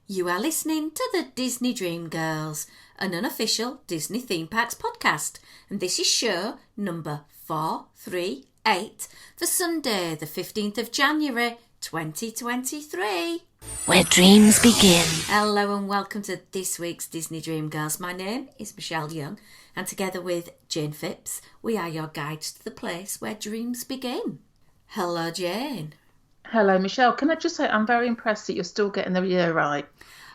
You are listening to the Disney Dream Girls, an unofficial Disney Theme Parks podcast, and this is show number 438 for Sunday, the 15th of January 2023. Where dreams begin. Hello and welcome to this week's Disney Dream Girls. My name is Michelle Young, and together with Jane Phipps, we are your guides to the place where dreams begin. Hello, Jane. Hello, Michelle. Can I just say I'm very impressed that you're still getting the year right.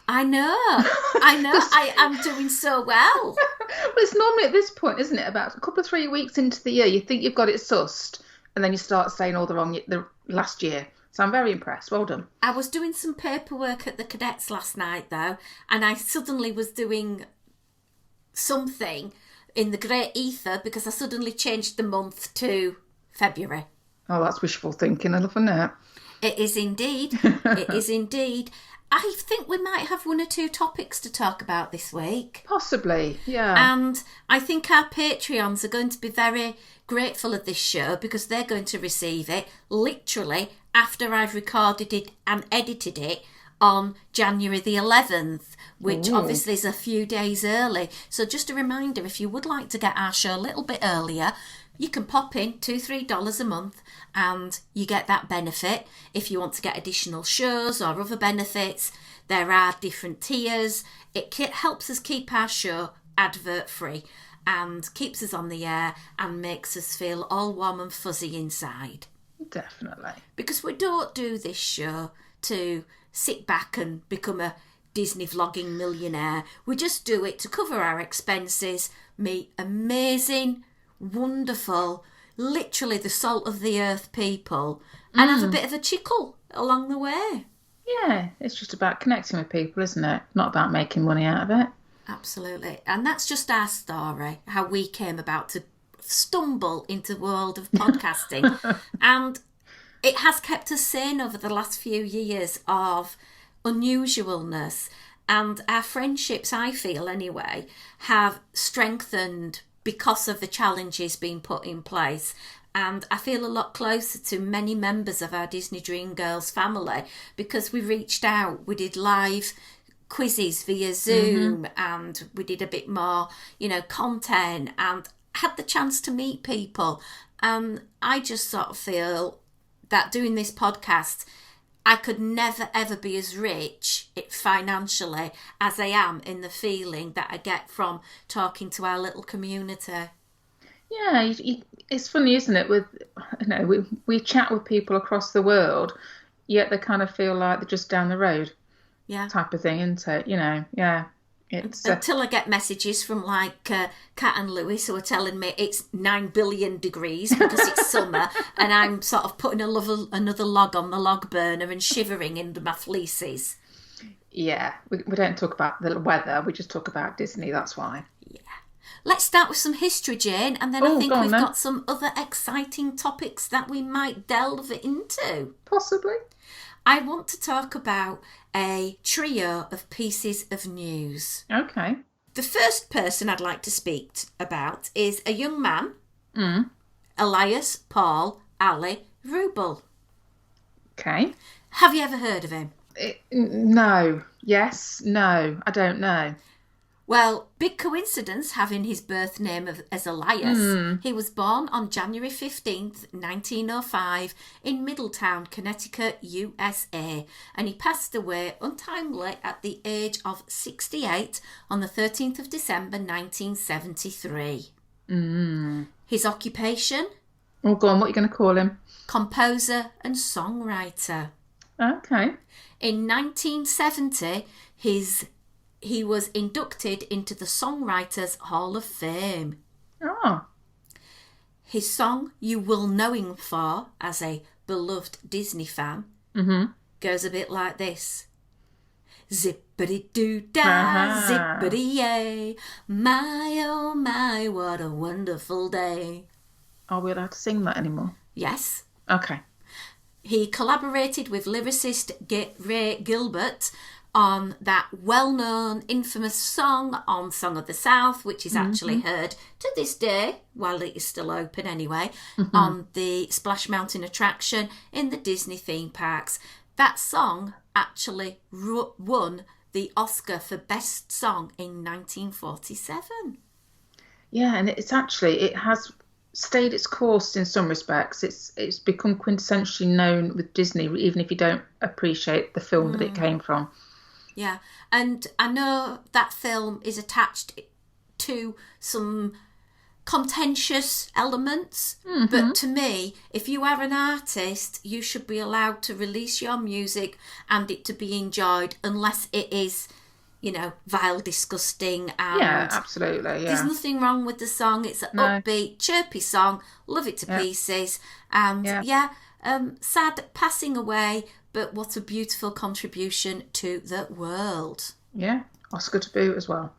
I know. I am doing so well. Well, it's normally at this point, isn't it? About a couple of 3 weeks into the year, you think you've got it sussed, and then you start saying all the last year. So I'm very impressed. Well done. I was doing some paperwork at the cadets last night, though, and I suddenly was doing something in the great ether because I suddenly changed the month to February. Oh, that's wishful thinking, isn't it? It is indeed. It is indeed. I think we might have one or two topics to talk about this week. Possibly, yeah. And I think our Patreons are going to be very grateful of this show because they're going to receive it literally after I've recorded it and edited it on January the 11th, which obviously is a few days early. So just a reminder, if you would like to get our show a little bit earlier, you can pop in $2-3 a month and you get that benefit. If you want to get additional shows or other benefits, there are different tiers. It helps us keep our show advert free and keeps us on the air and makes us feel all warm and fuzzy inside. Definitely. Because we don't do this show to sit back and become a Disney vlogging millionaire. We just do it to cover our expenses, meet amazing, wonderful, literally the salt of the earth people, and have a bit of a chickle along the way. Yeah, it's just about connecting with people, isn't it? Not about making money out of it. Absolutely. And that's just our story, how we came about to stumble into the world of podcasting. And it has kept us sane over the last few years of unusualness. And our friendships, I feel anyway, have strengthened because of the challenges being put in place. And I feel a lot closer to many members of our Disney Dream Girls family because we reached out, we did live quizzes via Zoom, and we did a bit more, content, and had the chance to meet people. And I just sort of feel that doing this podcast, I could never ever be as rich financially as I am in the feeling that I get from talking to our little community. Yeah, it's funny, isn't it? With we chat with people across the world, yet they kind of feel like they're just down the road. Yeah, type of thing, isn't it? Yeah. It's until I get messages from Kat and Lewis who are telling me it's 9 billion degrees because it's summer, and I'm sort of putting another log on the log burner and shivering in my fleeces. Yeah, we don't talk about the weather, we just talk about Disney, that's why. Yeah. Let's start with some history, Jane, and then I think we've got some other exciting topics that we might delve into. Possibly. I want to talk about a trio of pieces of news. Okay. The first person I'd like to speak about is a young man, Elias Paul Ali Rubel. Okay. Have you ever heard of him? No. Yes. No. I don't know. Well, big coincidence having his birth name as Elias. He was born on January 15th, 1905 in Middletown, Connecticut, USA, and he passed away untimely at the age of 68 on the 13th of December, 1973. His occupation? Oh, go on, what are you going to call him? Composer and songwriter. Okay. In 1970, he was inducted into the Songwriters Hall of Fame. Oh. His song, You Will Know Him For, as a beloved Disney fan, goes a bit like this. Zippity-doo-dah, zippity-yay, my oh my, what a wonderful day. Are we allowed to sing that anymore? Yes. Okay. He collaborated with lyricist Ray Gilbert on that well-known, infamous song on Song of the South, which is actually heard to this day, while it is still open anyway, on the Splash Mountain attraction in the Disney theme parks. That song actually won the Oscar for Best Song in 1947. Yeah, and it has stayed its course in some respects. It's become quintessentially known with Disney, even if you don't appreciate the film that it came from. Yeah, and I know that film is attached to some contentious elements, but to me, if you are an artist, you should be allowed to release your music and it to be enjoyed, unless it is, vile, disgusting, and Yeah, absolutely. there's Yeah, nothing wrong with the song. It's an upbeat, chirpy song. Love it to pieces. And sad passing away, but what a beautiful contribution to the world. yeah. Oscar to boot as well.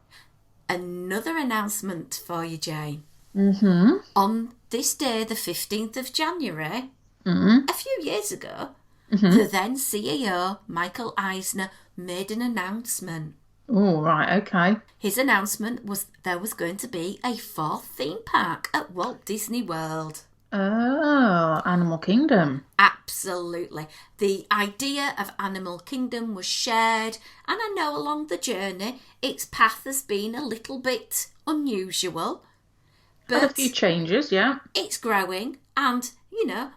Another announcement for you, Jane. Mm-hmm. On this day, the 15th of January, a few years ago, the then CEO, Michael Eisner, made an announcement. Oh, right, okay. His announcement was there was going to be a 4th theme park at Walt Disney World. Oh, Animal Kingdom. Absolutely. The idea of Animal Kingdom was shared, and I know along the journey its path has been a little bit unusual. Had a But few changes, yeah. it's growing, and,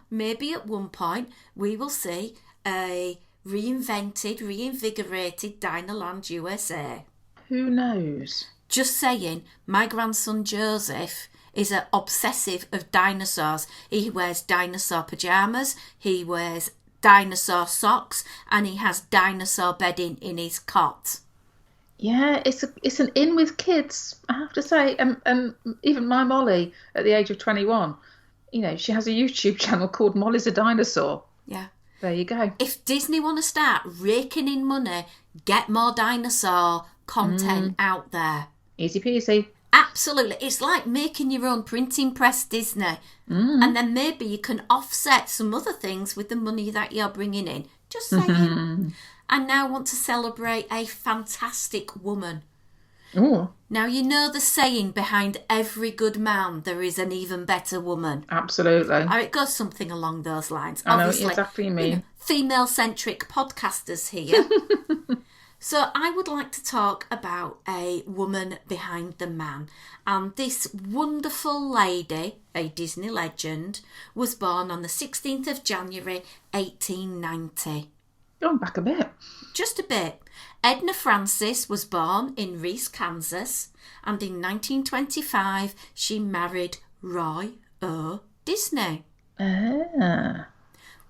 maybe at one point we will see a reinvigorated Dinoland USA. Who knows? Just saying, my grandson Joseph is an obsessive of dinosaurs. He wears dinosaur pyjamas, he wears dinosaur socks, and he has dinosaur bedding in his cot. Yeah, it's an in with kids, I have to say. And even my Molly, at the age of 21, she has a YouTube channel called Molly's a Dinosaur. Yeah. There you go. If Disney want to start raking in money, get more dinosaur content out there. Easy peasy. Absolutely. It's like making your own printing press, Disney. And then maybe you can offset some other things with the money that you're bringing in. Just saying. I now want to celebrate a fantastic woman. Oh, Now, you know the saying, behind every good man, there is an even better woman. absolutely. Or it goes something along those lines. I know Obviously, exactly what you mean. Female-centric podcasters here. So I would like to talk about a woman behind the man. And this wonderful lady, a Disney legend, was born on the 16th of January 1890. Going back a bit. Just a bit. Edna Francis was born in Reese, Kansas, and in 1925 she married Roy O. Disney, Ah.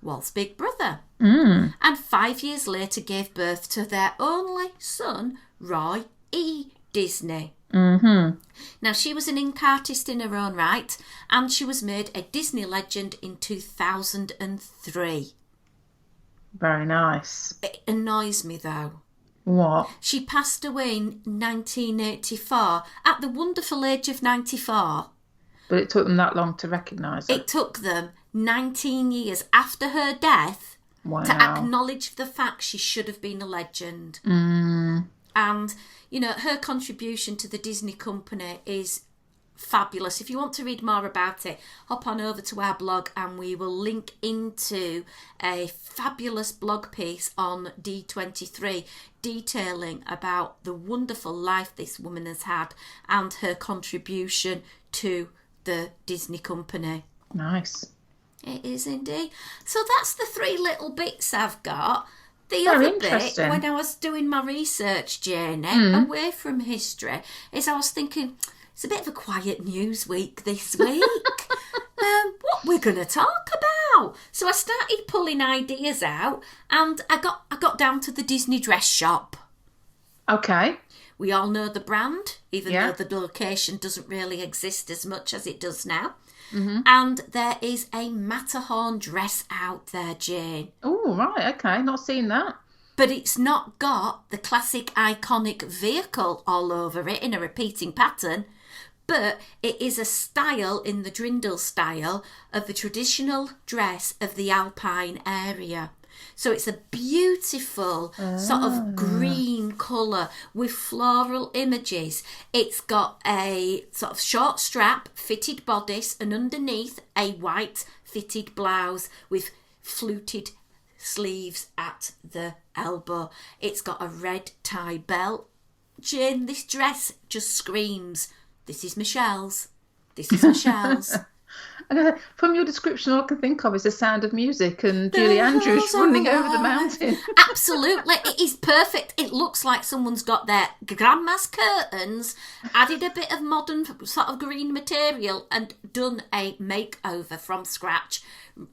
Walt's big brother, and 5 years later gave birth to their only son, Roy E. Disney. Now, she was an ink artist in her own right, and she was made a Disney legend in 2003. Very nice. It annoys me, though. What? She passed away in 1984 at the wonderful age of 94. But it took them that long to recognise it. It took them 19 years after her death Wow. to acknowledge the fact she should have been a legend. And, her contribution to the Disney company is fabulous. If you want to read more about it, hop on over to our blog and we will link into a fabulous blog piece on D23 detailing about the wonderful life this woman has had and her contribution to the Disney company. Nice. It is indeed. So that's the 3 little bits I've got. The Very other bit, interesting. when I was doing my research journey away from history, is I was thinking, it's a bit of a quiet news week this week. What we're going to talk about? So I started pulling ideas out, and I got down to the Disney dress shop. Okay. We all know the brand, even Yeah. though the location doesn't really exist as much as it does now. And there is a Matterhorn dress out there, Jane. Oh, right. Okay. Not seen that. But it's not got the classic iconic vehicle all over it in a repeating pattern. But it is a style in the Drindle style of the traditional dress of the Alpine area. So it's a beautiful sort of green colour with floral images. It's got a sort of short strap, fitted bodice, and underneath a white fitted blouse with fluted sleeves at the elbow. It's got a red tie belt. Jane, this dress just screams, this is Michelle's. This is Michelle's. From your description, all I can think of is The Sound of Music and Julie Andrews running over the mountain. Absolutely. It is perfect. It looks like someone's got their grandma's curtains, added a bit of modern sort of green material and done a makeover from scratch.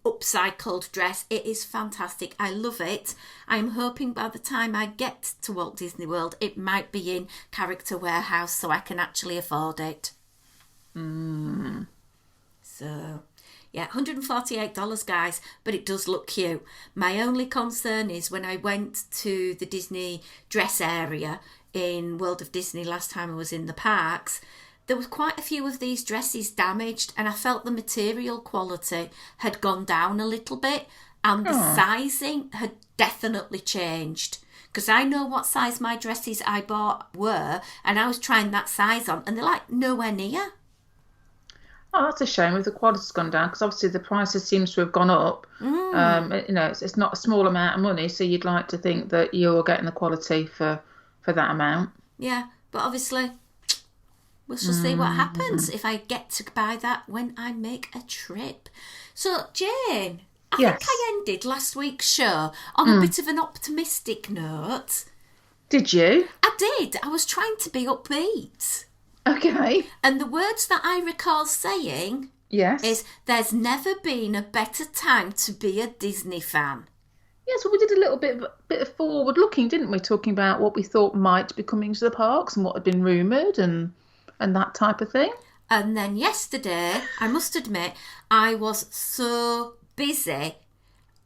Upcycled dress. It is fantastic. I love it. I'm hoping by the time I get to Walt Disney World, it might be in Character Warehouse so I can actually afford it. So, yeah, $148, guys, but it does look cute. My only concern is when I went to the Disney dress area in World of Disney last time I was in the parks, there was quite a few of these dresses damaged, and I felt the material quality had gone down a little bit, and the sizing had definitely changed. Because I know what size my dresses I bought were, and I was trying that size on, and they're like nowhere near. Oh, that's a shame if the quality's gone down, because obviously the prices seems to have gone up. It's not a small amount of money, so you'd like to think that you're getting the quality for that amount. Yeah, but obviously we'll just see what happens if I get to buy that when I make a trip. So, Jane, I think I ended last week's show on a bit of an optimistic note. Did you? I did. I was trying to be upbeat. Okay. And the words that I recall saying is, there's never been a better time to be a Disney fan. Yes, well, we did a little bit of forward looking, didn't we? Talking about what we thought might be coming to the parks and what had been rumoured and that type of thing. And then yesterday, I must admit, I was so busy.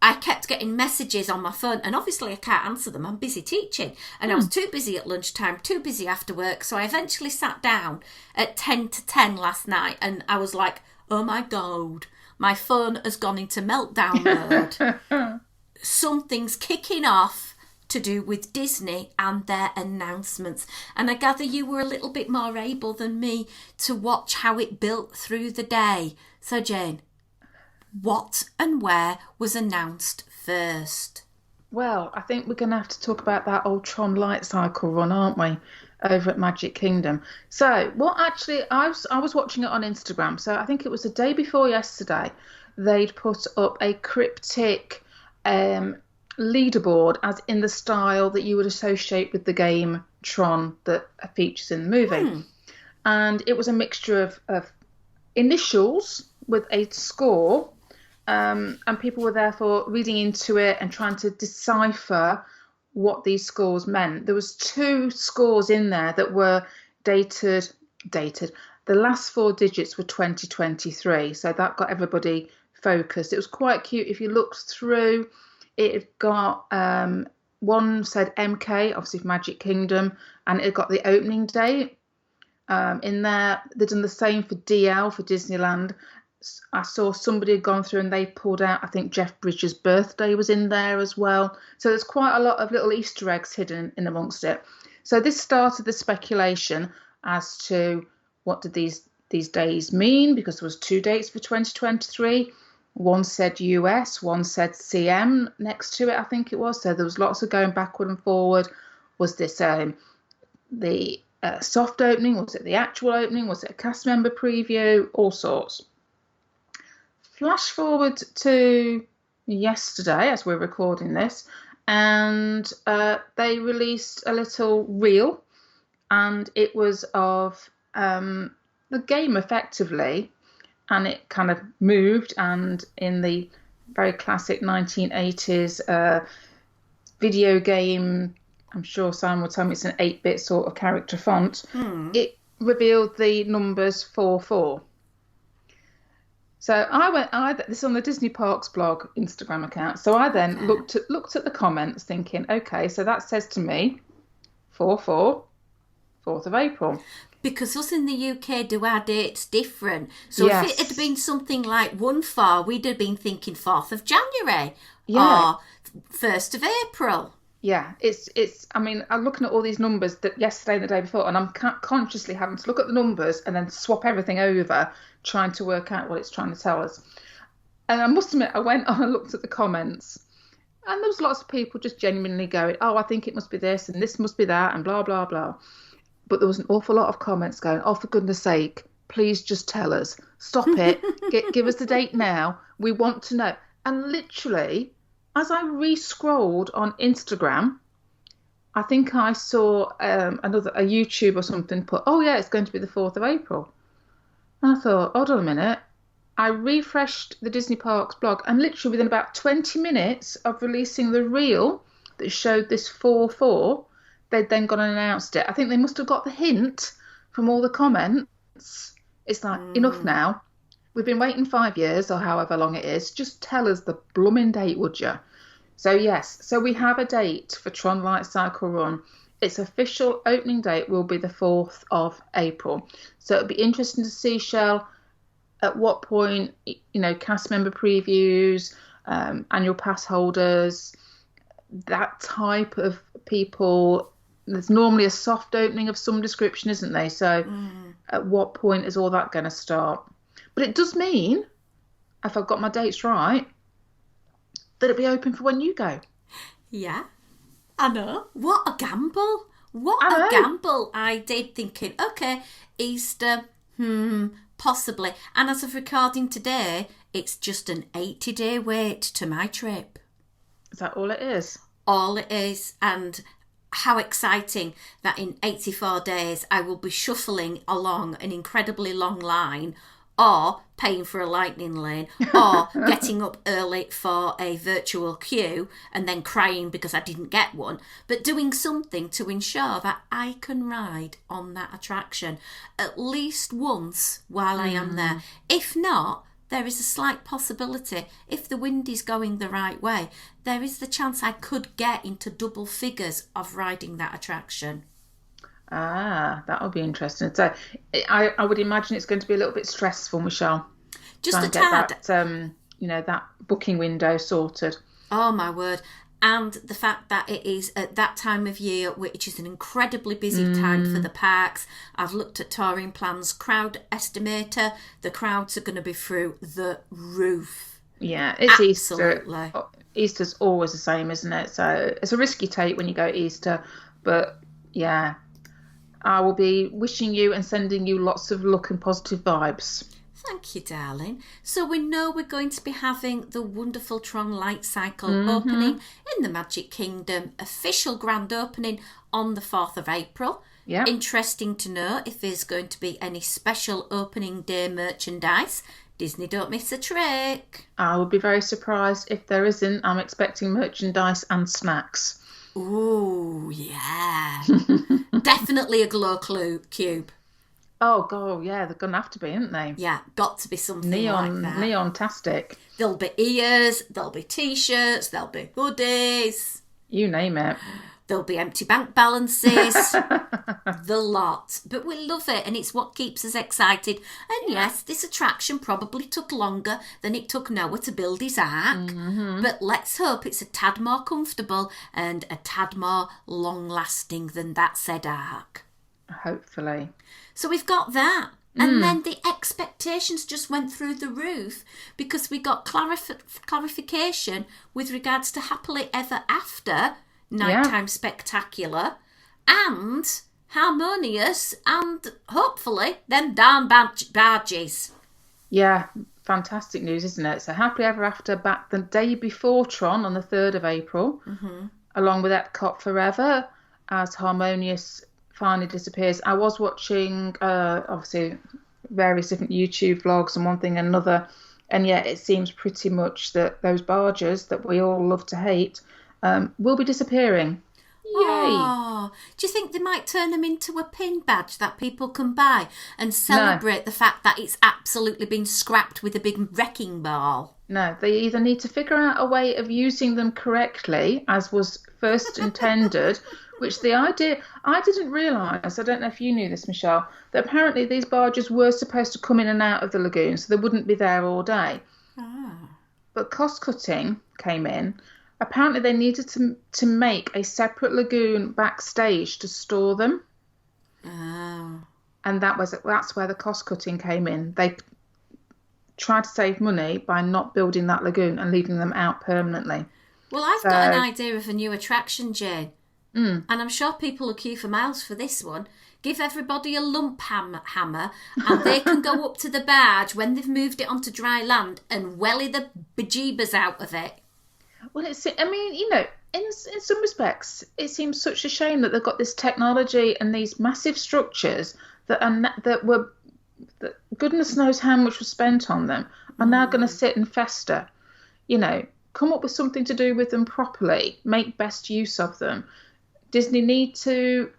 I kept getting messages on my phone, and obviously I can't answer them. I'm busy teaching. And I was too busy at lunchtime, too busy after work. So I eventually sat down at 10 to 10 last night, and I was like, oh my God, my phone has gone into meltdown mode. Something's kicking off to do with Disney and their announcements. And I gather you were a little bit more able than me to watch how it built through the day. So, Jane, what and where was announced first? Well, I think we're going to have to talk about that old Tron Light Cycle run, aren't we, over at Magic Kingdom. So, I was watching it on Instagram. So I think it was the day before yesterday. They'd put up a cryptic leaderboard, as in the style that you would associate with the game Tron that features in the movie. And it was a mixture of initials with a score. And people were therefore reading into it and trying to decipher what these scores meant. There was 2 scores in there that were dated. The last 4 digits were 2023, so that got everybody focused. It was quite cute. If you looked through, it had got one said MK, obviously for Magic Kingdom, and it got the opening date in there. They'd done the same for DL, for Disneyland. I saw somebody had gone through and they pulled out, I think Jeff Bridges' birthday was in there as well. So there's quite a lot of little Easter eggs hidden in amongst it. So this started the speculation as to what did these days mean, because there was 2 dates for 2023. One said US, one said CM next to it, I think it was. So there was lots of going backward and forward. Was this the soft opening? Was it the actual opening? Was it a cast member preview? All sorts. Flash forward to yesterday, as we're recording this, and they released a little reel, and it was of the game effectively, and it kind of moved, and in the very classic 1980s video game, I'm sure Simon will tell me it's an 8-bit sort of character font, it revealed the numbers 44. So this is on the Disney Parks blog Instagram account. So I then looked at the comments thinking, okay, so that says to me 4/4, 4th of April. Because us in the UK do our dates different. So if it had been something like 1/4, we'd have been thinking 4th of January or 1st of April. Yeah, it's. I mean, I'm looking at all these numbers that yesterday and the day before, and I'm consciously having to look at the numbers and then swap everything over, trying to work out what it's trying to tell us. And I must admit, I went on and looked at the comments, And there was lots of people just genuinely going, oh, I think it must be this and this must be that and blah, blah, blah. But there was an awful lot of comments going, oh, for goodness sake, please just tell us. Stop it. Give us the date now. We want to know. And literally, as I re-scrolled on Instagram, I think I saw a YouTube or something put, oh, yeah, it's going to be the 4th of April. And I thought, hold on a minute. I refreshed the Disney Parks blog, and literally within about 20 minutes of releasing the reel that showed this 4-4, they'd then gone and announced it. I think they must have got the hint from all the comments. It's like, enough now. We've been waiting 5 years or however long it is. Just tell us the blooming date, would you? So yes, so we have a date for Tron Light Cycle Run. Its official opening date will be the 4th of April. So it'll be interesting to see, Shell, at what point, cast member previews, annual pass holders, that type of people. There's normally a soft opening of some description, isn't there? So at what point is all that going to start? But it does mean, if I've got my dates right, that it'll be open for when you go. Yeah, I know. What a gamble. What a gamble I did, thinking, okay, Easter, possibly. And as of recording today, it's just an 80-day wait to my trip. Is that all it is? All it is. And how exciting that in 84 days I will be shuffling along an incredibly long line, or paying for a lightning lane, or getting up early for a virtual queue and then crying because I didn't get one, but doing something to ensure that I can ride on that attraction at least once while I am there. If not, there is a slight possibility, if the wind is going the right way, there is the chance I could get into double figures of riding that attraction. Ah, that would be interesting. So I would imagine it's going to be a little bit stressful, Michelle. Just a tad. Get that booking window sorted. Oh, my word. And the fact that it is at that time of year, which is an incredibly busy time for the parks. I've looked at touring plans, crowd estimator. The crowds are going to be through the roof. Yeah, it's Absolutely. Easter. Easter's always the same, isn't it? So it's a risky take when you go Easter. But yeah, I will be wishing you and sending you lots of luck and positive vibes. Thank you, darling. So we know we're going to be having the wonderful Tron Light Cycle opening in the Magic Kingdom, official grand opening on the 4th of April. Yeah. Interesting to know if there's going to be any special opening day merchandise. Disney don't miss a trick. I would be very surprised if there isn't. I'm expecting merchandise and snacks. Ooh, yeah. Definitely a glow cube. Oh, God, yeah, they're going to have to be, aren't they? Yeah, got to be something like that. Neon-tastic. There'll be ears, there'll be T-shirts, there'll be hoodies. You name it. There'll be empty bank balances. The lot. But we love it, and it's what keeps us excited. And yes, this attraction probably took longer than it took Noah to build his ark. But let's hope it's a tad more comfortable and a tad more long-lasting than that said ark. Hopefully. So we've got that. And then the expectations just went through the roof because we got clarification with regards to Happily Ever After, Nighttime Spectacular, and Harmonious, and hopefully them darn barges. Yeah, fantastic news, isn't it? So Happily Ever After back the day before Tron on the 3rd of April, along with Epcot Forever, as Harmonious finally disappears. I was watching, obviously, various different YouTube vlogs and one thing and another, and yet it seems pretty much that those barges that we all love to hate will be disappearing. Yay! Oh, do you think they might turn them into a pin badge that people can buy and celebrate the fact that it's absolutely been scrapped with a big wrecking ball? No, they either need to figure out a way of using them correctly, as was first intended, which the idea, I didn't realise, I don't know if you knew this, Michelle, that apparently these barges were supposed to come in and out of the lagoon, so they wouldn't be there all day. But cost cutting came in. Apparently they needed to make a separate lagoon backstage to store them. And that's where the cost cutting came in. They tried to save money by not building that lagoon and leaving them out permanently. Well, I've got an idea of a new attraction, Jane. And I'm sure people will queue for miles for this one. Give everybody a lump hammer and they can go up to the barge when they've moved it onto dry land and welly the bejeebers out of it. Well, in some respects, it seems such a shame that they've got this technology and these massive structures that goodness knows how much was spent on them, are now going to sit and fester. Come up with something to do with them properly. Make best use of them. Disney need to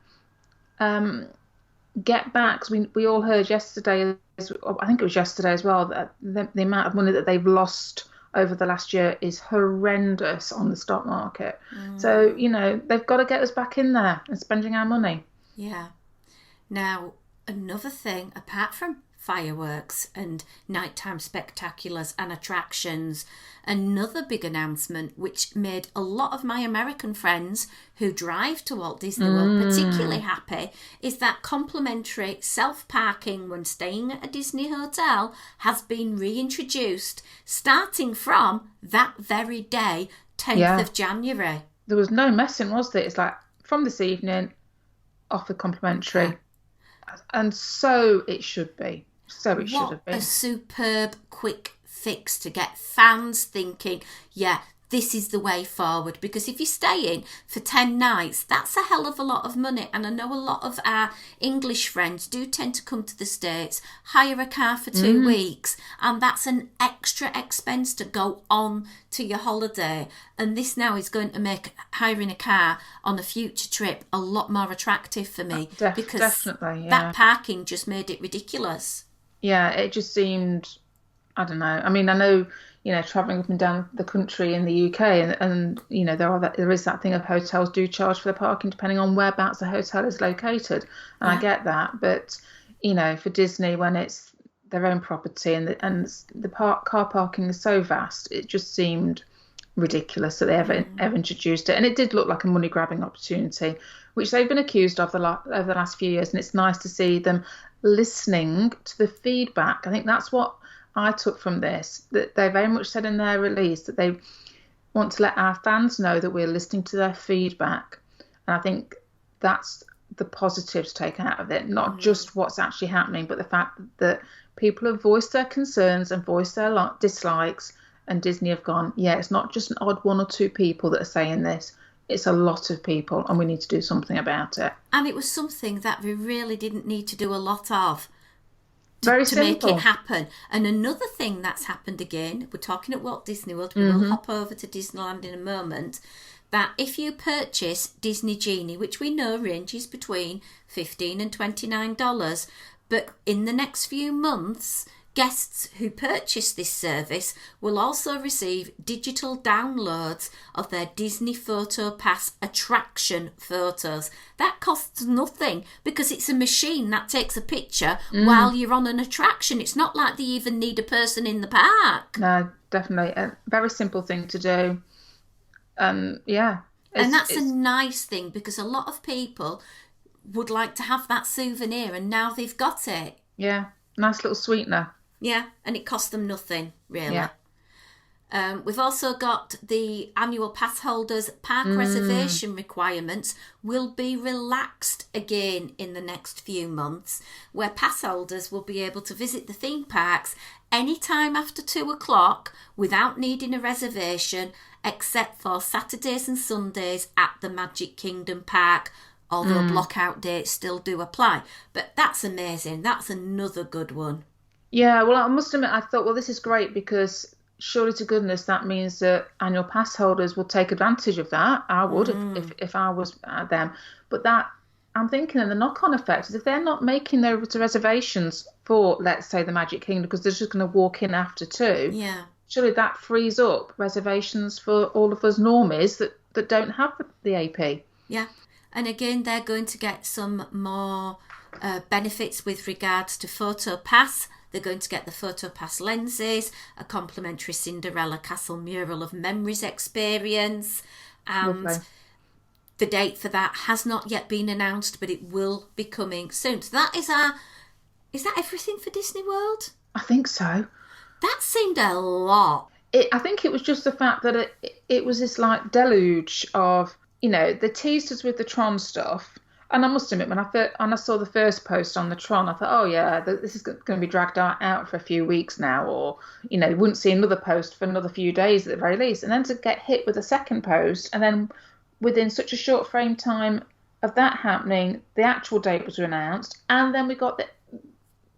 get back. 'Cause we all heard yesterday, I think it was yesterday as well, that the amount of money that they've lost over the last year is horrendous on the stock market. So, they've got to get us back in there and spending our money. Yeah. Now, another thing, apart from fireworks and nighttime spectaculars and attractions, another big announcement which made a lot of my American friends who drive to Walt Disney World particularly happy is that complimentary self-parking when staying at a Disney hotel has been reintroduced starting from that very day, 10th of January. There was no messing, was there? It's like from this evening, offer complimentary. Okay. And so it should be. So it should have been. What a superb quick fix to get fans thinking, yeah, this is the way forward. Because if you're staying for 10 nights, that's a hell of a lot of money. And I know a lot of our English friends do tend to come to the States, hire a car for 2 weeks, and that's an extra expense to go on to your holiday. And this now is going to make hiring a car on a future trip a lot more attractive for me. Because definitely, that parking just made it ridiculous. Yeah, it just seemed, I don't know. I mean, I know, travelling up and down the country in the UK, and there is that thing of hotels do charge for the parking depending on whereabouts the hotel is located, and I get that. But for Disney, when it's their own property and the car parking is so vast, it just seemed ridiculous that they ever introduced it, and it did look like a money grabbing opportunity, which they've been accused of over the last few years. And it's nice to see them listening to the feedback. I think that's what I took from this, that they very much said in their release that they want to let our fans know that we're listening to their feedback. And I think that's the positives taken out of it, not just what's actually happening, but the fact that people have voiced their concerns and voiced their dislikes, and Disney have gone, yeah, it's not just an odd 1 or 2 people that are saying this. It's a lot of people, and we need to do something about it. And it was something that we really didn't need to do a lot of to make it happen. And another thing that's happened again, we're talking at Walt Disney World, we will hop over to Disneyland in a moment, that if you purchase Disney Genie, which we know ranges between $15 and $29, but in the next few months, guests who purchase this service will also receive digital downloads of their Disney Photo Pass attraction photos. That costs nothing because it's a machine that takes a picture while you're on an attraction. It's not like they even need a person in the park. No, definitely. A very simple thing to do. And that's a nice thing because a lot of people would like to have that souvenir and now they've got it. Yeah, nice little sweetener. Yeah, and it cost them nothing, really. Yeah. We've also got the annual pass holders' park reservation requirements will be relaxed again in the next few months, where pass holders will be able to visit the theme parks anytime after 2:00 without needing a reservation, except for Saturdays and Sundays at the Magic Kingdom Park, although blockout dates still do apply. But that's amazing. That's another good one. Yeah, well, I must admit, I thought, well, this is great because surely to goodness that means that annual pass holders will take advantage of that. I would if I was them. But that, I'm thinking, the knock-on effect is if they're not making those reservations for, let's say, the Magic Kingdom because they're just going to walk in after 2, surely that frees up reservations for all of us normies that don't have the AP. Yeah, and again, they're going to get some more benefits with regards to Photo Pass. They're going to get the Photo Pass lenses, a complimentary Cinderella Castle Mural of Memories experience, and the date for that has not yet been announced, but it will be coming soon. So that is that everything for Disney World? I think so. That seemed a lot. I think it was just the fact that it was this like deluge of, they teased us with the Tron stuff. And I must admit, when I saw the first post on the Tron, I thought, oh yeah, this is going to be dragged out for a few weeks now, or we wouldn't see another post for another few days at the very least. And then to get hit with a second post, and then within such a short frame time of that happening, the actual date was announced, and then we got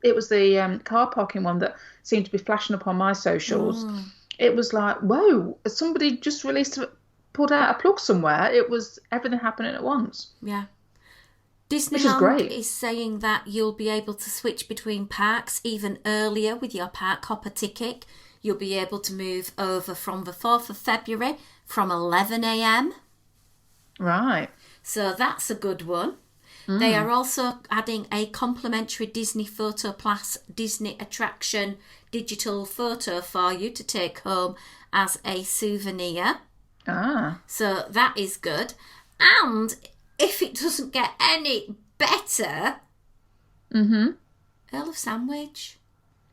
it was the car parking one that seemed to be flashing up on my socials. It was like, whoa, somebody just pulled out a plug somewhere. It was everything happening at once. Yeah. Disneyland is saying that you'll be able to switch between parks even earlier with your Park Hopper ticket. You'll be able to move over from the 4th of February from 11 a.m. Right. So that's a good one. They are also adding a complimentary Disney PhotoPlus Disney attraction digital photo for you to take home as a souvenir. So that is good. And if it doesn't get any better, Earl of Sandwich.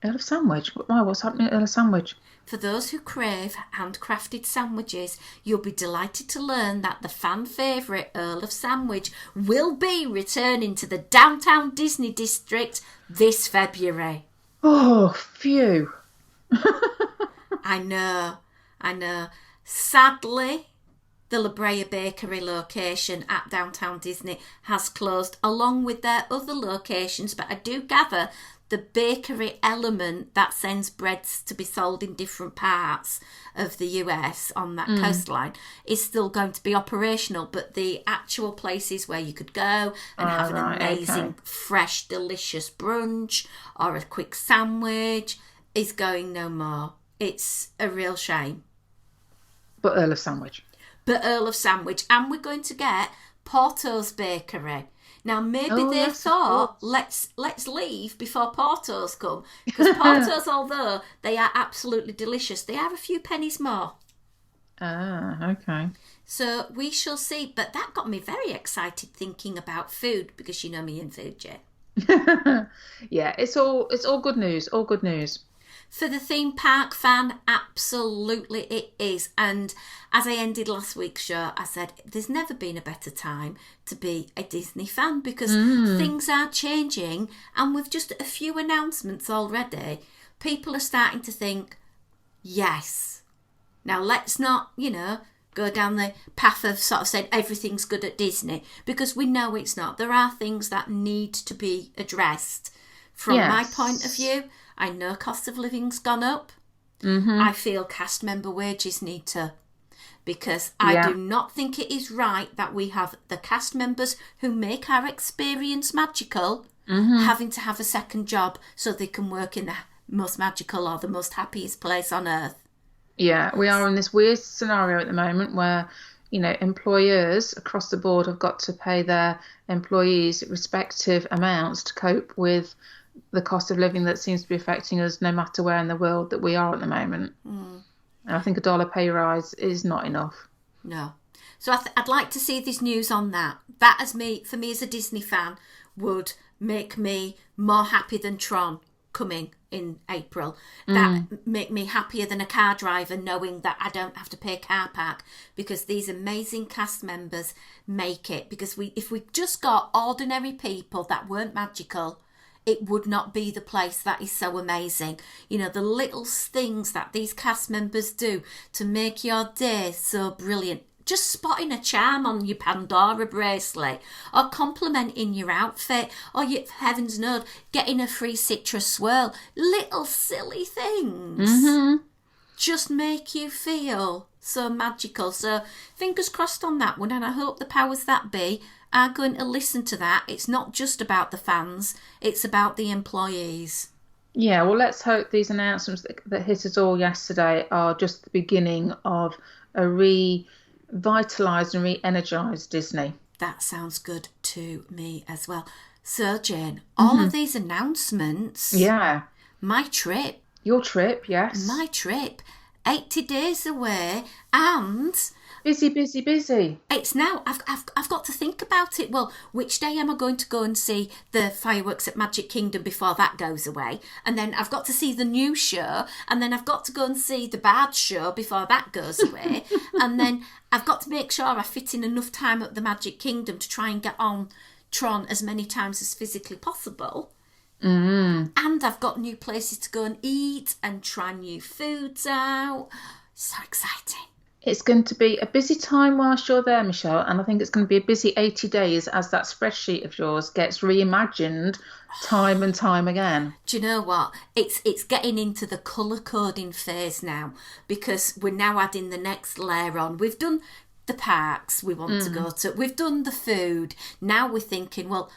Earl of Sandwich? Why? What's happening at Earl of Sandwich? For those who crave handcrafted sandwiches, you'll be delighted to learn that the fan favourite Earl of Sandwich will be returning to the downtown Disney district this February. Oh, phew. I know. Sadly, the La Brea Bakery location at Downtown Disney has closed, along with their other locations, but I do gather the bakery element that sends breads to be sold in different parts of the US on that coastline is still going to be operational, but the actual places where you could go and have an amazing, fresh, delicious brunch or a quick sandwich is going no more. It's a real shame. But Earl of Sandwich. And we're going to get Porto's Bakery. Now, maybe they thought, let's leave before Porto's come. Because Porto's, although they are absolutely delicious, they are a few pennies more. Okay. So we shall see. But that got me very excited thinking about food, because you know me and food, Jay. Yeah, it's all good news. All good news. For the theme park fan, absolutely it is. And as I ended last week's show, I said there's never been a better time to be a Disney fan, because things are changing, and with just a few announcements already, people are starting to think, yes, now let's not, go down the path of sort of saying everything's good at Disney, because we know it's not. There are things that need to be addressed. From my point of view, I know cost of living's gone up. I feel cast member wages need to, because I do not think it is right that we have the cast members who make our experience magical having to have a second job so they can work in the most magical or the most happiest place on earth. Yeah, we are in this weird scenario at the moment where, employers across the board have got to pay their employees respective amounts to cope with the cost of living that seems to be affecting us no matter where in the world that we are at the moment. And I think $1 pay rise is not enough. No. So I'd like to see this news on that. That, for me as a Disney fan, would make me more happy than Tron coming in April. That make me happier than a car driver knowing that I don't have to pay car park, because these amazing cast members make it. Because if we just got ordinary people that weren't magical, it would not be the place that is so amazing. The little things that these cast members do to make your day so brilliant. Just spotting a charm on your Pandora bracelet, or complimenting your outfit, or heavens knows, getting a free citrus swirl. Little silly things just make you feel so magical. So fingers crossed on that one, and I hope the powers that be are going to listen to that. It's not just about the fans, it's about the employees. Yeah, well, let's hope these announcements that hit us all yesterday are just the beginning of a revitalised and re-energised Disney. That sounds good to me as well. So, Jane, all of these announcements... Yeah. My trip. Your trip, yes. My trip. 80 days away, and Busy, busy, busy. It's now, I've got to think about it. Well, which day am I going to go and see the fireworks at Magic Kingdom before that goes away? And then I've got to see the new show. And then I've got to go and see the bad show before that goes away. And then I've got to make sure I fit in enough time at the Magic Kingdom to try and get on Tron as many times as physically possible. And I've got new places to go and eat and try new foods out. So exciting. It's going to be a busy time whilst you're there, Michelle, and I think it's going to be a busy 80 days as that spreadsheet of yours gets reimagined time and time again. Do you know what? It's getting into the colour coding phase now, because we're now adding the next layer on. We've done the parks we want to go to. We've done the food. Now we're thinking, well,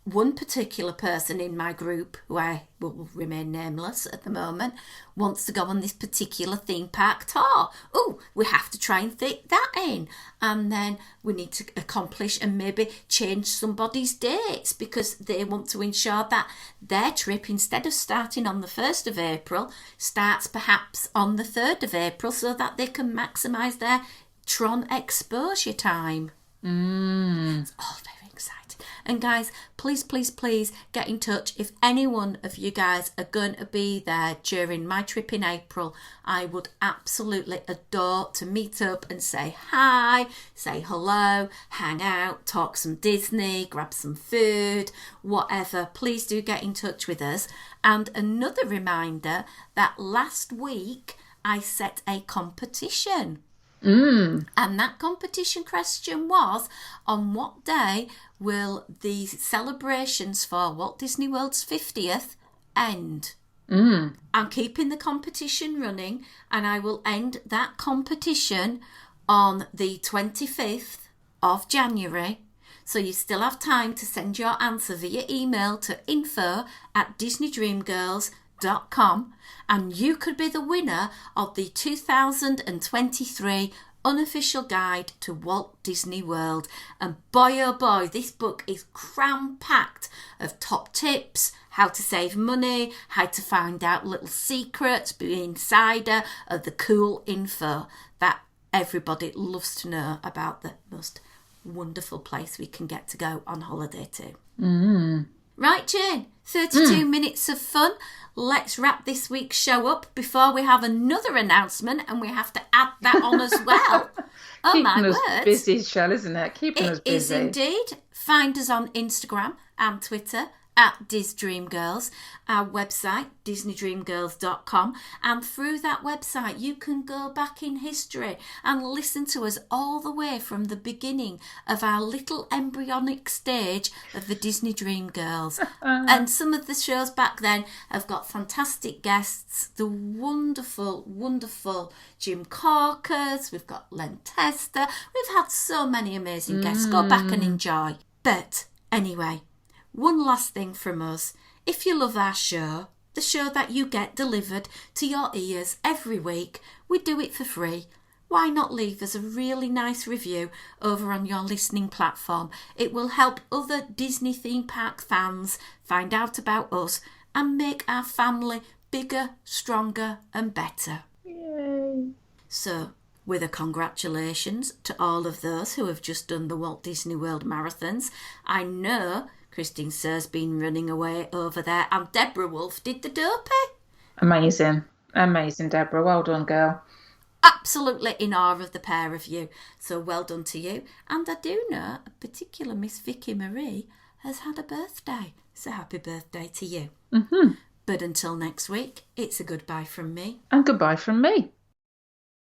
one particular person in my group, who I will remain nameless at the moment, wants to go on this particular theme park tour. Oh, we have to try and fit that in. And then we need to accomplish and maybe change somebody's dates, because they want to ensure that their trip, instead of starting on the 1st of April, starts perhaps on the 3rd of April, so that they can maximise their Tron exposure time. It's all very exciting. And guys, please, please, please get in touch. If any one of you guys are going to be there during my trip in April, I would absolutely adore to meet up and say hi, say hello, hang out, talk some Disney, grab some food, whatever. Please do get in touch with us. And another reminder that last week I set a competition. And that competition question was, on what day will the celebrations for Walt Disney World's 50th end? I'm keeping the competition running, and I will end that competition on the 25th of January. So you still have time to send your answer via email to info@disneydreamgirls.com, and you could be the winner of the 2023 unofficial guide to Walt Disney World. And boy oh boy, this book is cram-packed of top tips, how to save money, how to find out little secrets, be an insider of the cool info that everybody loves to know about the most wonderful place we can get to go on holiday to. Right, Jane, 32 minutes of fun. Let's wrap this week's show up before we have another announcement, and we have to add that on as well. Oh, Keeping my us word. busy, Shell, isn't it? Keeping us It busy. is indeed. Find us on Instagram and Twitter at DisDreamGirls, our website, DisneyDreamGirls.com, and through that website you can go back in history and listen to us all the way from the beginning of our little embryonic stage of the Disney Dream Girls. And some of the shows back then have got fantastic guests, the wonderful, wonderful Jim Corkers, we've got Len Tester, we've had so many amazing guests. Go back and enjoy. But anyway, one last thing from us. If you love our show, the show that you get delivered to your ears every week, we do it for free. Why not leave us a really nice review over on your listening platform? It will help other Disney theme park fans find out about us and make our family bigger, stronger and better. Yay. So, with a congratulations to all of those who have just done the Walt Disney World marathons. I know Christine Sir's been running away over there, and Deborah Wolfe did the Dopey. Amazing. Amazing, Deborah. Well done, girl. Absolutely in awe of the pair of you. So well done to you. And I do know a particular Miss Vicky Marie has had a birthday. So happy birthday to you. But until next week, it's a goodbye from me. And goodbye from me.